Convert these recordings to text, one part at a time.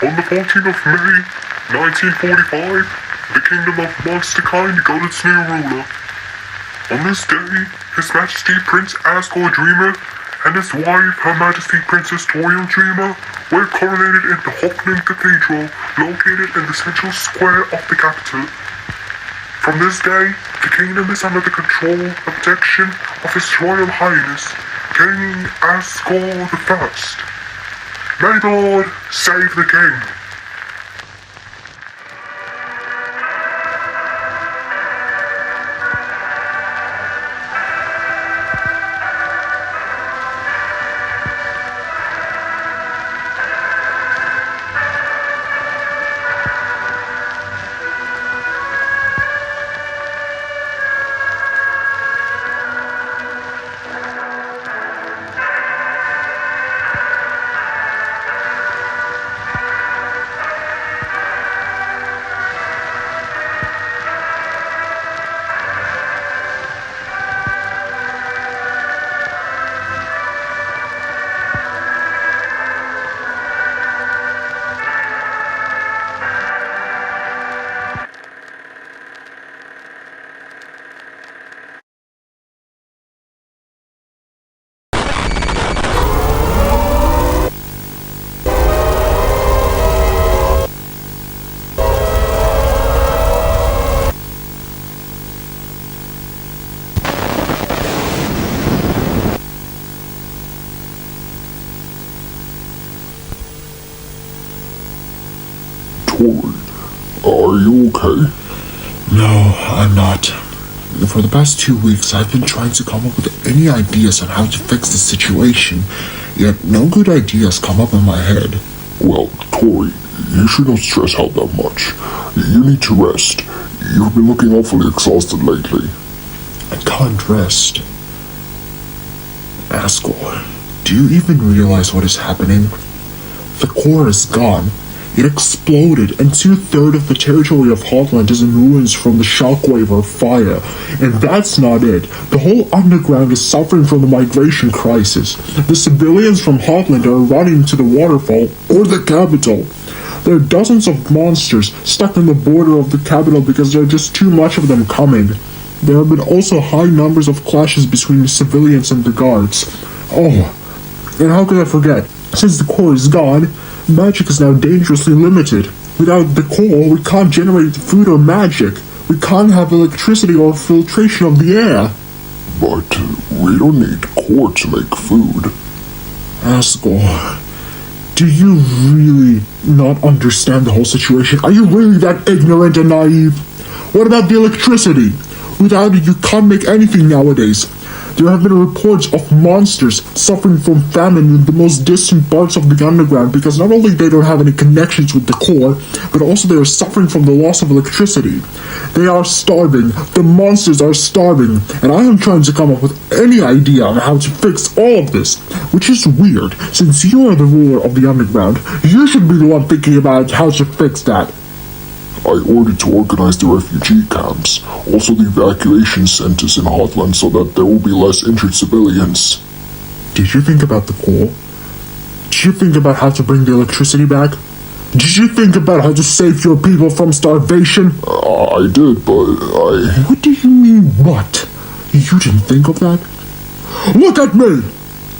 On the 14th of May, 1945, the kingdom of Monsterkind got its new ruler. On this day, His Majesty Prince Asgore Dreamer and his wife, Her Majesty Princess Toriel Dreamer, were coronated in the Hockland Cathedral, located in the central square of the capital. From this day, the kingdom is under the control and protection of His Royal Highness, King Asgore I. May the Lord save the king. Tori, are you okay? No, I'm not. For the past 2 weeks, I've been trying to come up with any ideas on how to fix the situation, yet no good ideas come up in my head. Well, Tori, you shouldn't stress out that much. You need to rest. You've been looking awfully exhausted lately. I can't rest. Asgore, do you even realize what is happening? The core is gone. It exploded, and 2/3 of the territory of Hotland is in ruins from the shockwave or fire. And that's not it. The whole underground is suffering from the migration crisis. The civilians from Hotland are running to the waterfall or the capital. There are dozens of monsters stuck on the border of the capital because there are just too much of them coming. There have been also high numbers of clashes between the civilians and the guards. Oh, and how could I forget? Since the core is gone, magic is now dangerously limited. Without the core, we can't generate food or magic. We can't have electricity or filtration of the air. But we don't need core to make food. Asgore, do you really not understand the whole situation? Are you really that ignorant and naive? What about the electricity? Without it, you can't make anything nowadays. There have been reports of monsters suffering from famine in the most distant parts of the underground because not only they don't have any connections with the core, but also they are suffering from the loss of electricity. They are starving. The monsters are starving. And I am trying to come up with any idea on how to fix all of this, which is weird. Since you are the ruler of the underground, you should be the one thinking about how to fix that. I ordered to organize the refugee camps, also the evacuation centers in Hotland so that there will be less injured civilians. Did you think about the core? Did you think about how to bring the electricity back? Did you think about how to save your people from starvation? I did, but I... What do you mean, what? You didn't think of that? Look at me!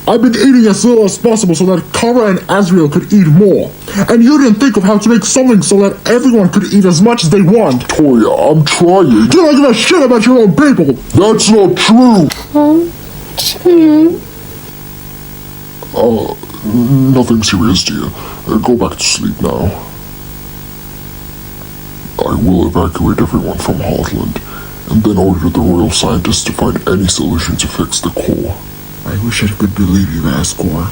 I've been eating as little as possible so that Cara and Azrael could eat more. And you didn't think of how to make something so that everyone could eat as much as they want. Tori, I'm trying. You don't give a shit about your own people. That's not true. Nothing serious, dear. Go back to sleep now. I will evacuate everyone from Hotland, and then order the royal scientists to find any solution to fix the core. I wish I could believe you, Asgore.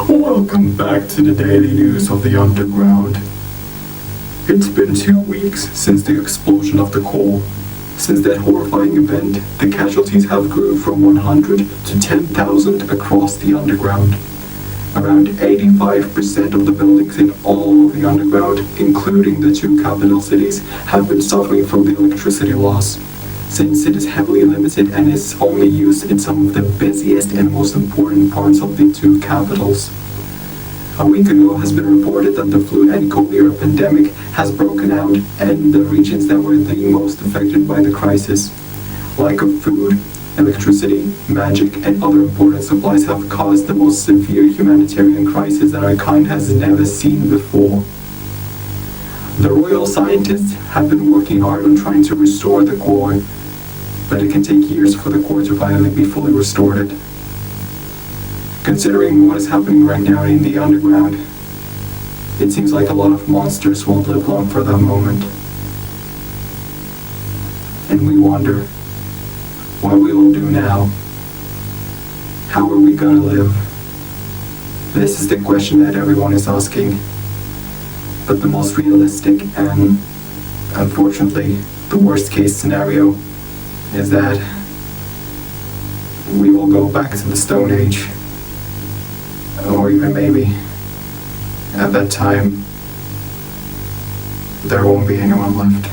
Welcome back to the daily news of the underground. It's been 2 weeks since the explosion of the core. Since that horrifying event, the casualties have grown from 100 to 10,000 across the underground. Around 85% of the buildings in all of the underground, including the 2 capital cities, have been suffering from the electricity loss, since it is heavily limited and is only used in some of the busiest and most important parts of the 2 capitals. A week ago has been reported that the flu and cholera pandemic has broken out in the regions that were the most affected by the crisis. Lack of food, electricity, magic, and other important supplies have caused the most severe humanitarian crisis that our kind has never seen before. The royal scientists have been working hard on trying to restore the core, but it can take years for the core to finally be fully restored. Considering what is happening right now in the underground, it seems like a lot of monsters won't live long for that moment. And we wonder, what we will do now? How are we gonna live? This is the question that everyone is asking. But the most realistic and, unfortunately, the worst case scenario is that we will go back to the Stone Age. Or even maybe, at that time, there won't be anyone left.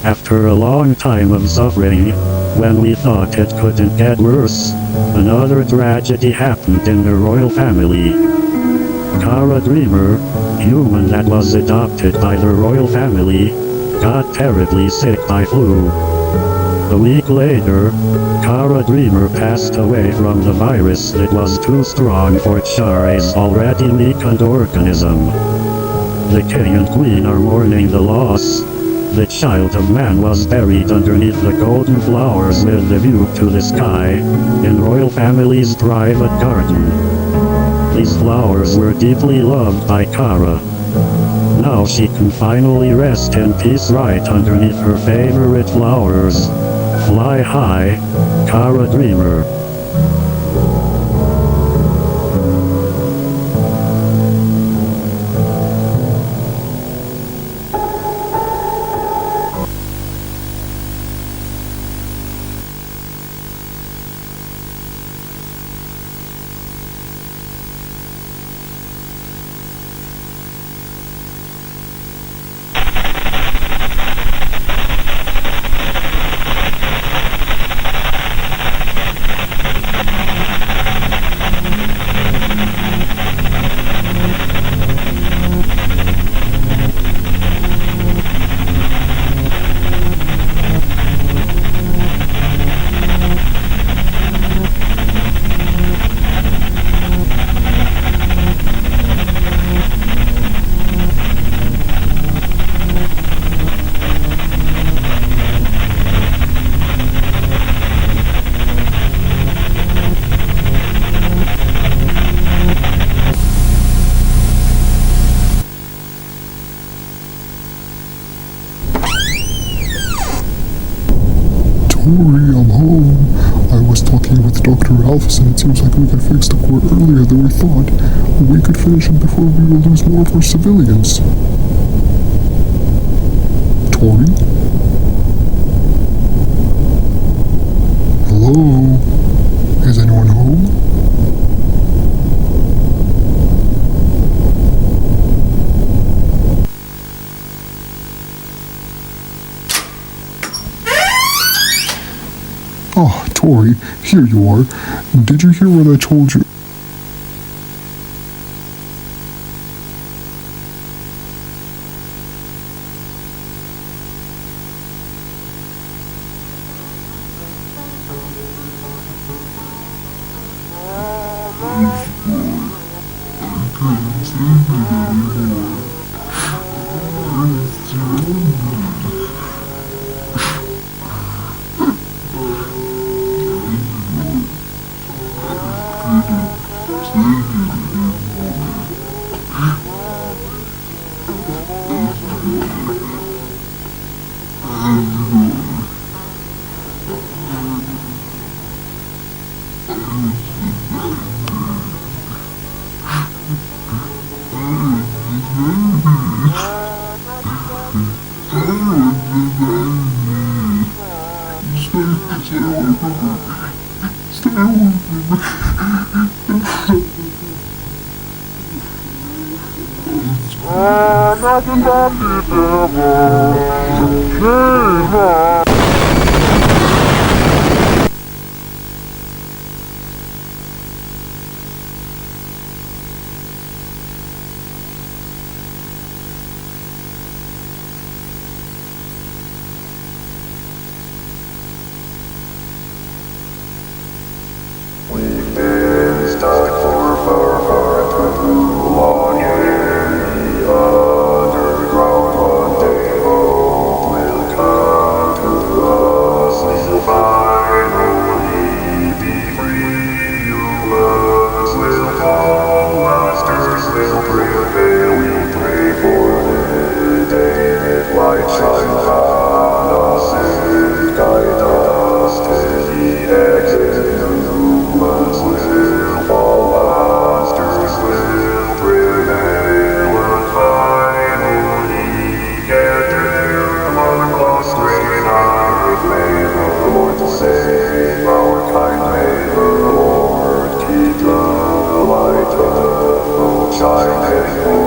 After a long time of suffering, when we thought it couldn't get worse, another tragedy happened in the royal family. Cara Dreamer, human that was adopted by the royal family, got terribly sick by flu. A week later, Cara Dreamer passed away from the virus that was too strong for Chara's already weakened organism. The king and queen are mourning the loss. The child of man was buried underneath the golden flowers with the view to the sky, in royal family's private garden. These flowers were deeply loved by Cara. Now she can finally rest in peace right underneath her favorite flowers. Fly high, Cara Dreamer. Tori, I'm home. I was talking with Dr. Alphys and it seems like we can fix the core earlier than we thought. We could finish it before we will lose more of our civilians. Tori? Hello? Is anyone home? Oh, Tori, here you are. Did you hear what I told you? Shine